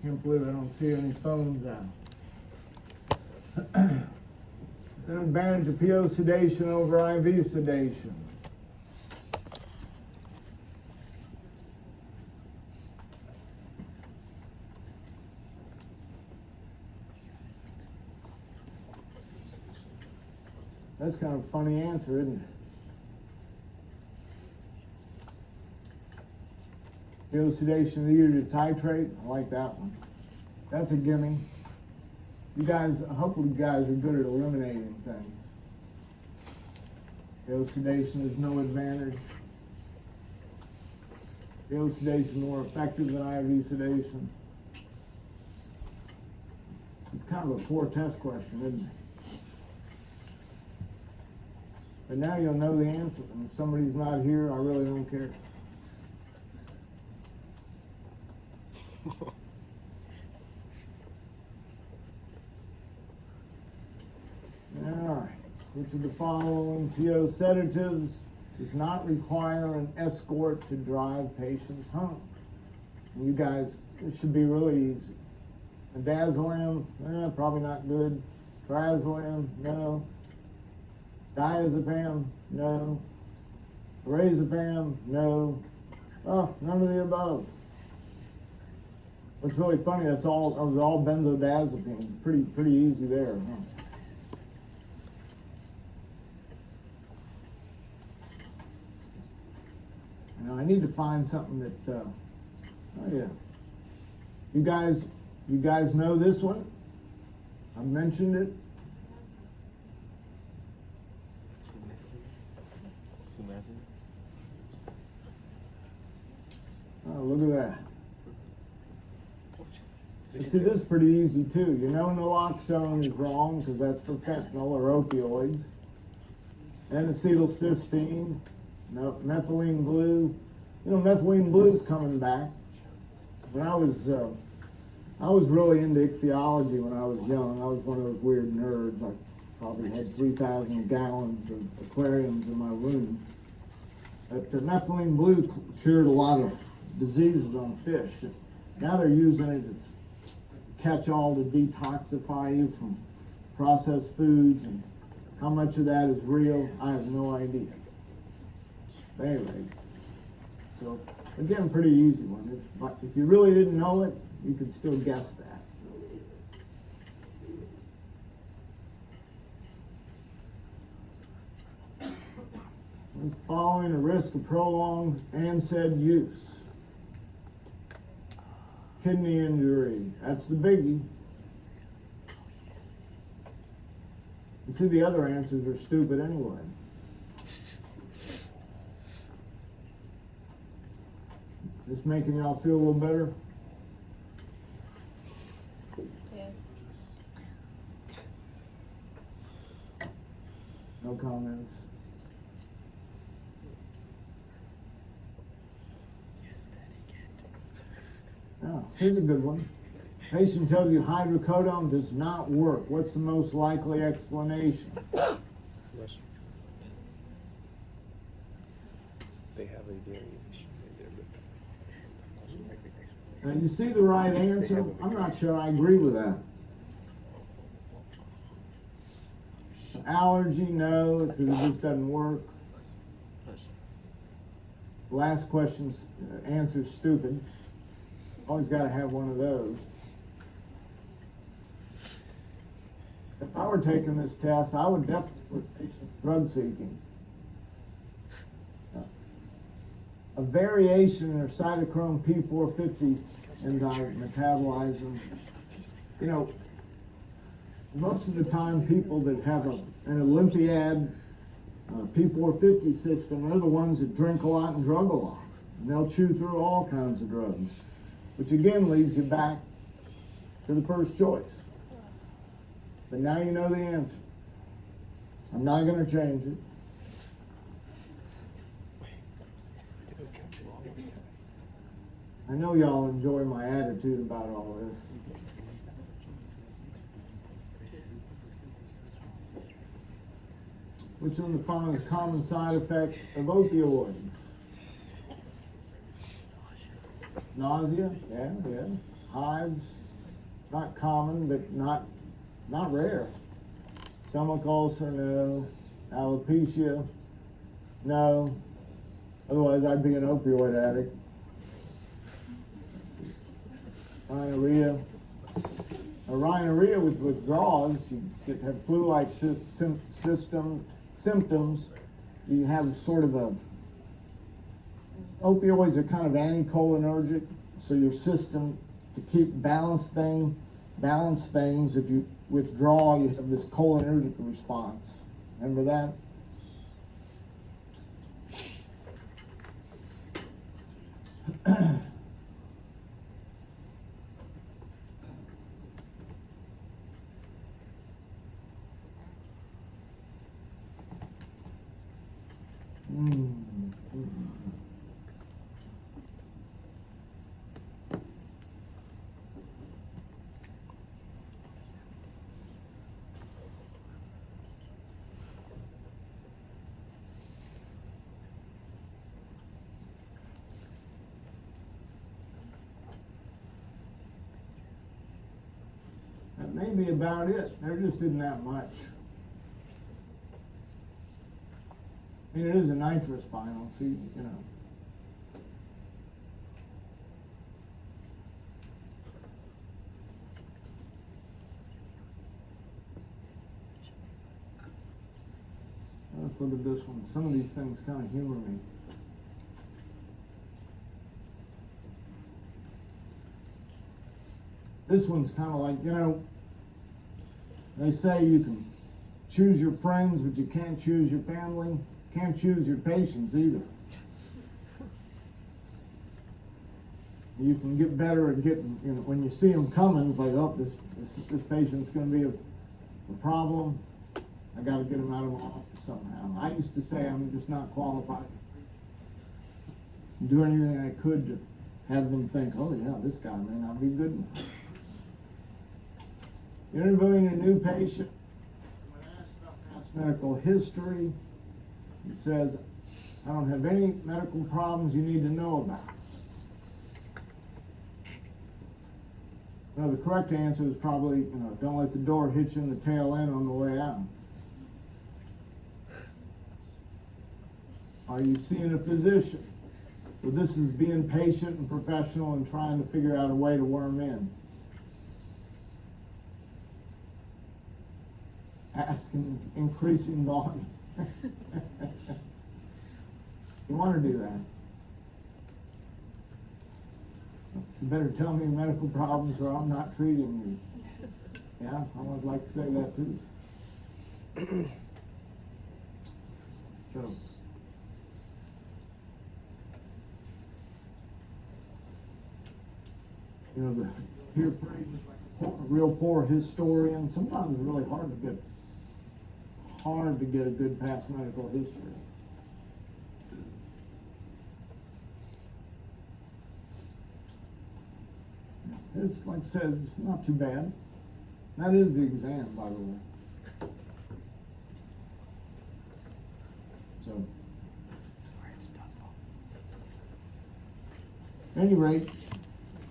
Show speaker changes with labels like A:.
A: Can't believe I don't see any phones out. It's an advantage of PO sedation over IV sedation. That's kind of a funny answer, isn't it? PO sedation easier to titrate. I like that one. That's a gimme. You guys, hopefully you guys are good at eliminating things. PO sedation is no advantage. PO sedation more effective than IV sedation. It's kind of a poor test question, isn't it? But now you'll know the answer. And if somebody's not here, I really don't care. All right. Which of the following PO sedatives does not require an escort to drive patients home? And you guys, this should be really easy. Midazolam, probably not good. Trazodone, no. Diazepam, no. Lorazepam, no. Oh, none of the above. What's really funny, that was all benzodiazepines. Pretty easy there, huh? Now I need to find something that, oh yeah. You guys know this one? I mentioned it. Oh, look at that. You see, this is pretty easy too. You know naloxone is wrong because that's for fentanyl or opioids. And acetylcysteine, no, methylene blue. You know, methylene blue is coming back. When I was really into ichthyology when I was young. I was one of those weird nerds. I probably had 3,000 gallons of aquariums in my room. But methylene blue cured a lot of diseases on fish. Now they're using it to catch all to detoxify you from processed foods, and how much of that is real, I have no idea. But anyway, so again, pretty easy one. If you really didn't know it, you could still guess that. Is following a risk of prolonged NSAID use? Kidney injury, that's the biggie. You see, the other answers are stupid anyway. Just making y'all feel a little better?
B: Yes.
A: No comments. Oh, here's a good one. Patient tells you hydrocodone does not work. What's the most likely explanation?
C: Yes. They have a variation in their.
A: Now, you see the right answer? I'm not sure I agree with that. Allergy, no, it's because it just doesn't work. Last question's answer's stupid. Always got to have one of those. If I were taking this test, I would definitely take drug seeking. A variation in their cytochrome P450 enzyme metabolism. You know, most of the time people that have an Olympiad P450 system are the ones that drink a lot and drug a lot. And they'll chew through all kinds of drugs, which again leads you back to the first choice. But now you know the answer. I'm not going to change it. I know y'all enjoy my attitude about all this. Which one of the following is a common side effect of opioids? Nausea, yeah. Hives, not common, but not rare. Stomach ulcer, no. Alopecia, no. Otherwise, I'd be an opioid addict. Rhinorrhea. Rhinorrhea with withdrawals, you have flu-like symptoms. You have sort of opioids are kind of anticholinergic, so your system, to keep balance things, if you withdraw, you have this cholinergic response. Remember that? That may be about it. There just isn't that much. I mean, it is a nitrous final, so you know. Let's look at this one. Some of these things kind of humor me. This one's kind of like, you know, they say you can choose your friends, but you can't choose your family. Can't choose your patients either. You can get better at getting, you know, when you see them coming, it's like, oh, this patient's going to be a problem. I got to get him out of my office somehow. I used to say I'm just not qualified. Do anything I could to have them think, oh yeah, this guy may not be good enough. You're interviewing a new patient. When asked about past medical history, he says, I don't have any medical problems you need to know about. The correct answer is probably, you know, don't let the door hit you in the tail end on the way out. Are you seeing a physician? So this is being patient and professional and trying to figure out a way to worm in. Asking increasing volume. You want to do that. You better tell me your medical problems or I'm not treating you. Yeah, I would like to say that too. So, you know, the peer praise is like a real poor historian. Sometimes it's really hard to get a good past medical history. It's like it says, it's not too bad. That is the exam, by the way. So, at any rate,